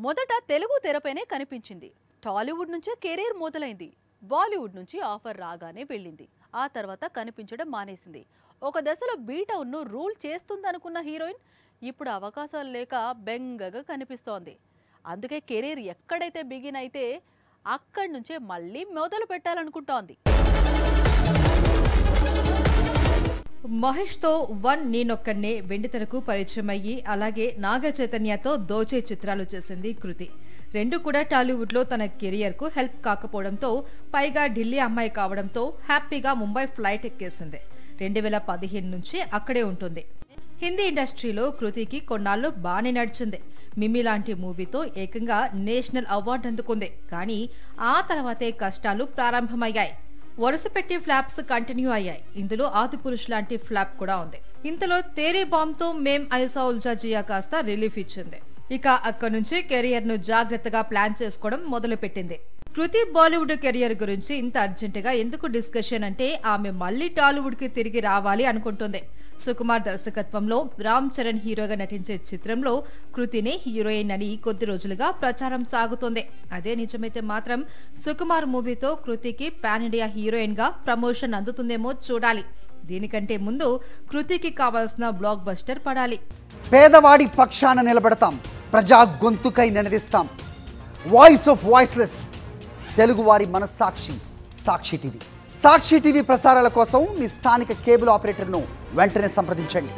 మొదట తెలుగు తెరపైనే కనిపించింది. టాలీవుడ్ నుంచే కెరీర్ మొదలైంది. బాలీవుడ్ నుంచి ఆఫర్ రాగానే వెళ్ళింది. ఆ తర్వాత కనిపించడం మానేసింది. ఒక దశలో బీటౌన్ను రూల్ చేస్తుందనుకున్న హీరోయిన్ ఇప్పుడు అవకాశాలు లేక బెంగగా కనిపిస్తోంది. అందుకే కెరీర్ ఎక్కడైతే బిగిన్ అయితే అక్కడి నుంచే మళ్ళీ మొదలు పెట్టాలనుకుంటోంది. మహేష్ తో వన్ నేనొక్కనే వెండితెరకు పరిచయం అయ్యి అలాగే నాగ చైతన్యతో దోచే చిత్రాలు చేసింది కృతి. రెండు కూడా టాలీవుడ్ లో తన కెరియర్ కు హెల్ప్ కాకపోవడంతో పైగా ఢిల్లీ అమ్మాయి కావడంతో హ్యాపీగా ముంబై ఫ్లైట్ ఎక్కేసింది. 2015 నుంచి అక్కడే ఉంటుంది. హిందీ ఇండస్ట్రీలో కృతికి కొన్నాళ్ళు బానే నడిచింది. మిమి లాంటి మూవీతో ఏకంగా నేషనల్ అవార్డు అందుకుంది. కానీ ఆ తర్వాతే కష్టాలు ప్రారంభమయ్యాయి. వరుసపెట్టి ఫ్లాప్స్ కంటిన్యూ అయ్యాయి. ఇందులో ఆదిపురుష్ లాంటి ఫ్లాప్ కూడా ఉంది. ఇంతలో తేరే బాంబ్ తో మేం ఐసా ఉల్జా జియా కాస్త రిలీఫ్ ఇచ్చింది. ఇక అక్కడి నుంచి కెరియర్ ను జాగ్రత్తగా ప్లాన్ చేసుకోవడం మొదలు పెట్టింది. కృతి బాలీవుడ్ కెరియర్ గురించి ఇంత అర్జెంటుగా ఎందుకు డిస్కషన్ అంటే ఆమె మళ్లీ టాలీవుడ్ కి తిరిగి రావాలి అనుకుంటుంది. సుకుమార్ దర్శకత్వంలో రామ్ చరణ్ హీరోగా నటించే చిత్రంలో కృతినే హీరోయిన్ అని కొద్ది రోజులుగా ప్రచారం సాగుతోంది. అదే నిజమైతే మాత్రం సుకుమార్ మూవీతో కృతికి పాన్ ఇండియా హీరోయిన్ గా ప్రమోషన్ అందుతుందేమో చూడాలి. దీనికంటే ముందు కృతికి కావాల్సిన బ్లాక్ బస్టర్ పడాలి. పేదవాడి పక్షాన నిలబడతాం, ప్రజా గొంతుకై నినదిస్తాం. వాయిస్ ఆఫ్ వాయిస్లెస్, తెలుగువారి మనస్సాక్షి సాక్షి టీవీ. సాక్షి టీవీ ప్రసారాల కోసం మీ స్థానిక కేబుల్ ఆపరేటర్ను వెంటనే సంప్రదించండి.